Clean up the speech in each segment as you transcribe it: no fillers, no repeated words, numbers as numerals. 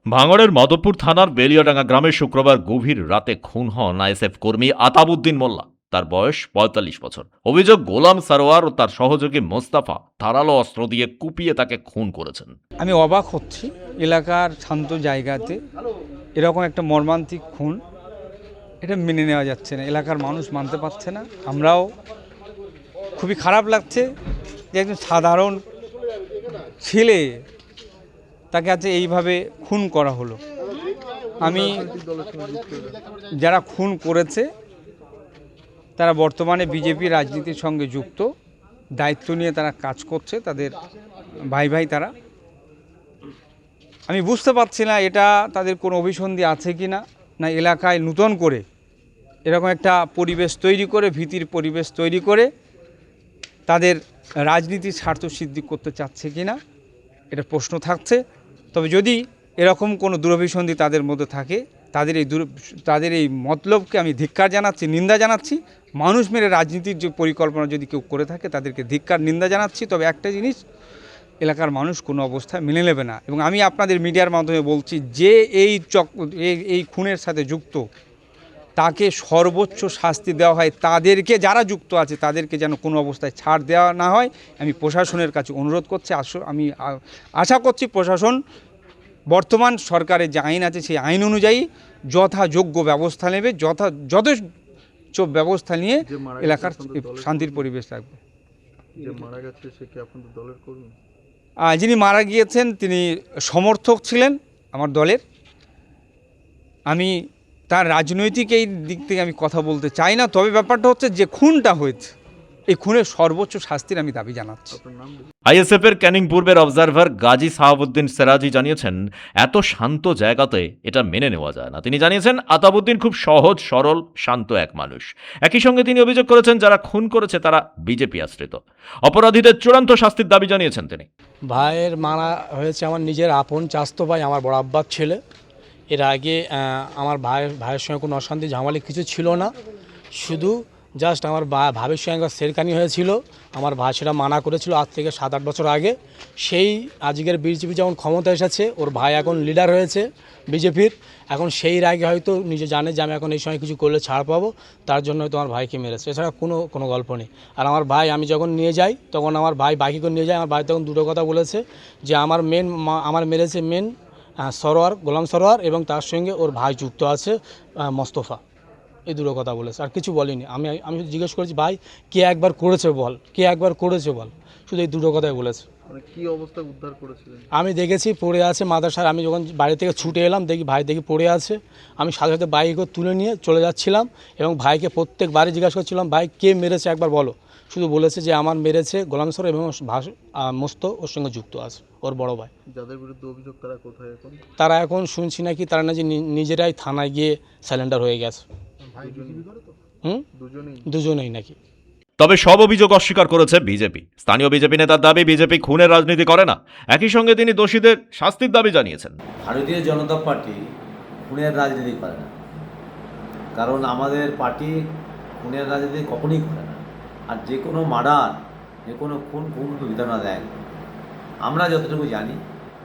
ভাঙড়ের মাধবপুর থানার বেলিয়াডাঙ্গা গ্রামে শুক্রবার গভীর রাতে খুন হন আইএসএফ কর্মী আতাবউদ্দিন মোল্লা। তার বয়স ৪৫ বছর। অভিযোগ, গোলাম সারোয়ার ও তার সহযোগী মোস্তাফা ধারালো অস্ত্র দিয়ে কুপিয়ে তাকে খুন করেছেন। আমি অবাক হচ্ছি, এলাকার শান্ত জায়গাতে এরকম একটা মর্মান্তিক খুন, এটা মেনে নেওয়া যাচ্ছে না। এলাকার মানুষ মানতে পারছে না। আমরাও খুবই খারাপ লাগছে যে একজন সাধারণ ছেলে, তাকে আজ এইভাবে খুন করা হলো। আমি যারা খুন করেছে তারা বর্তমানে বিজেপি রাজনীতির সঙ্গে যুক্ত, দায়িত্ব নিয়ে তারা কাজ করছে, তাদের ভাই ভাই তারা। আমি বুঝতে পারছি না এটা তাদের কোনো অভিসন্ধি আছে কি না, না এলাকায় নূতন করে এরকম একটা পরিবেশ তৈরি করে, ভীতির পরিবেশ তৈরি করে তাদের রাজনীতির স্বার্থ সিদ্ধি করতে চাচ্ছে কি না, এটা প্রশ্ন থাকছে। তবে যদি এরকম কোনো দুরভিসন্ধি তাদের মধ্যে থাকে, তাদের এই মতলবকে আমি ধিক্কার জানাচ্ছি, নিন্দা জানাচ্ছি। মানুষ মেরে রাজনীতির যে পরিকল্পনা যদি কেউ করে থাকে তাদেরকে ধিক্কার, নিন্দা জানাচ্ছি। তবে একটা জিনিস এলাকার মানুষ কোনো অবস্থায় মেনে নেবে না। এবং আমি আপনাদের মিডিয়ার মাধ্যমে বলছি, যে এই খুনের সাথে যুক্ত তাকে সর্বোচ্চ শাস্তি দেওয়া হয়। তাদেরকে যারা যুক্ত আছে তাদেরকে যেন কোনো অবস্থায় ছাড় দেওয়া না হয়, আমি প্রশাসনের কাছে অনুরোধ করছি। আমি আশা করছি প্রশাসন বর্তমান সরকারের যে আইন আছে সেই আইন অনুযায়ী যথাযোগ্য ব্যবস্থা নেবে, যথেষ্ট ব্যবস্থা নিয়ে এলাকার শান্তির পরিবেশ রাখবে। যিনি মারা গিয়েছেন তিনি সমর্থক ছিলেন আমার দলের। আমি তার রাজনৈতিক এই দিক থেকে আমি কথা বলতে চাই না। তবে ব্যাপারটা হচ্ছে, যে খুনটা হয়েছে এই খুনের সর্বোচ্চ শাস্তির আমি দাবি জানাচ্ছি। আইএসএফ এর ক্যানিং পূর্বের অবজারভার গাজী সাহাবউদ্দিন সেরাজি জানিয়েছেন, এত শান্ত জায়গাতে এটা মেনে নেওয়া যায় না। তিনি জানিয়েছেন, আতাবউদ্দিন খুব সহজ সরল শান্ত এক মানুষ। একই সঙ্গে তিনি অভিযোগ করেছেন, যারা খুন করেছে তারা বিজেপি আশ্রিত। অপরাধীদের চূড়ান্ত শাস্তির দাবি জানিয়েছেন তিনি। ভাইয়ের মারা হয়েছে আমার নিজের আপন চাস্তো ভাই, আমার বড় আব্বার ছেলে। এর আগে আমার ভাইয়ের সঙ্গে কোনো অশান্তি ঝামেলা কিছু ছিল না, শুধু জাস্ট আমার ভাবির সঙ্গে একবার সেরকানি হয়েছিল। আমার ভাই সেটা মানা করেছিল আজ থেকে 7-8 বছর আগে। সেই আজকের বিজেপি যখন ক্ষমতা এসেছে, ওর ভাই এখন লিডার হয়েছে বিজেপির, এখন সেই আগে হয়তো নিজে জানে যে আমি এখন এই সময় কিছু করলে ছাড় পাবো, তার জন্য হয়তো আমার ভাইকে মেরেছে। এছাড়া কোনো গল্প নেই। আর আমার ভাই, আমি যখন নিয়ে যাই তখন আমার ভাই বাইকে করে নিয়ে যায়। আমার ভাই তখন দুটো কথা বলেছে, যে আমার মেরেছে মেন সরোয়ার, গোলাম সরোয়ার, এবং তার সঙ্গে ওর ভাই যুক্ত আছে মোস্তফা। এই দুটো কথা বলেছে, আর কিছু বলিনি। আমি জিজ্ঞেস করেছি, ভাই কে একবার করেছে বল, কে একবার করেছে বল, শুধু এই দুটো কথাই বলেছে। কি অবস্থায় উদ্ধার করেছিলেন? আমি দেখেছি পড়ে আছে মাদ্রাসার। আমি যখন বাড়ি থেকে ছুটে এলাম দেখি পড়ে আছে। আমি সাথে সাথে বাইকে তুলে নিয়ে চলে যাচ্ছিলাম এবং ভাইকে প্রত্যেকবারই জিজ্ঞাসা করছিলাম, ভাই কে মেরেছে একবার বলো। শুধু বলেছে যে আমার মেরেছে গোলাম সর, এবং মোস্ত ওর সঙ্গে যুক্ত আছে, ওর বড় ভাই। যাদের বিরুদ্ধে অভিযোগ তারা কোথায় এখন? তারা এখন শুনছি নাকি তারা নাকি নিজেরাই থানায় গিয়ে স্যালেন্ডার হয়ে গেছে। দুজনেই নাকি। তবে সব অভিযোগ অস্বীকার করেছে বিজেপি। স্থানীয় বিজেপি নেতার দাবি, বিজেপি খুনের রাজনীতি করে না। একই সঙ্গে তিনি দোষীদের শাস্তির দাবি জানিয়েছেন। ভারতীয় জনতা পার্টি খুনের রাজনীতি করে না, কারণ আমাদের পার্টি খুনের রাজনীতি কখনই করে না। আর যে কোনো মার্ডার, যে কোনো খুন বিধানা দেয়। আমরা যতটুকু জানি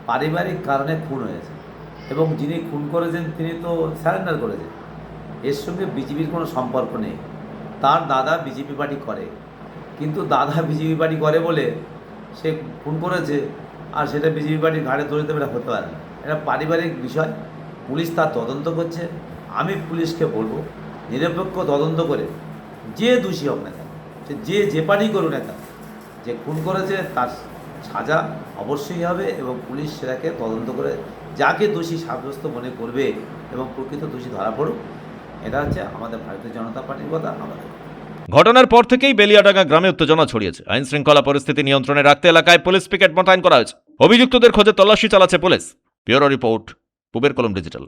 পারিবারিক কারণে খুন হয়েছে, এবং যিনি খুন করেছেন তিনি তো স্যারেন্ডার করেছেন। এর সঙ্গে বিজেপির কোনো সম্পর্ক নেই। তার দাদা বিজেপি পার্টি করে, কিন্তু দাদা বিজেপি পার্টি করে বলে সে খুন করেছে, আর সেটা বিজেপি পার্টির ঘাড়ে ধরে দেবে, এটা হতে পারে না। এটা পারিবারিক বিষয়। পুলিশ তার তদন্ত করছে। আমি পুলিশকে বলবো, নিরপেক্ষ তদন্ত করে যে দোষী হোক না কেন, সে যে পার্টি করুক না কেন, যে খুন করেছে তার সাজা অবশ্যই হবে, এবং পুলিশ সেটাকে তদন্ত করে যাকে দোষী সাব্যস্ত মনে করবে এবং প্রকৃত দোষী ধরা পড়ুক। এটা হচ্ছে আমাদের ভারতীয় জনতা পার্টির কথা। ঘটনার পর থেকেই বেলিয়াডাঙ্গা গ্রামে উত্তেজনা ছড়িয়েছে। আইন শৃঙ্খলা পরিস্থিতি নিয়ন্ত্রণে রাখতে এলাকায় পুলিশ পিকেট মোতায়েন করা হয়েছে। অভিযুক্তদের খোঁজে তল্লাশি চালাচ্ছে পুলিশ। ব্যুরো রিপোর্ট, পুবের কলম ডিজিটাল।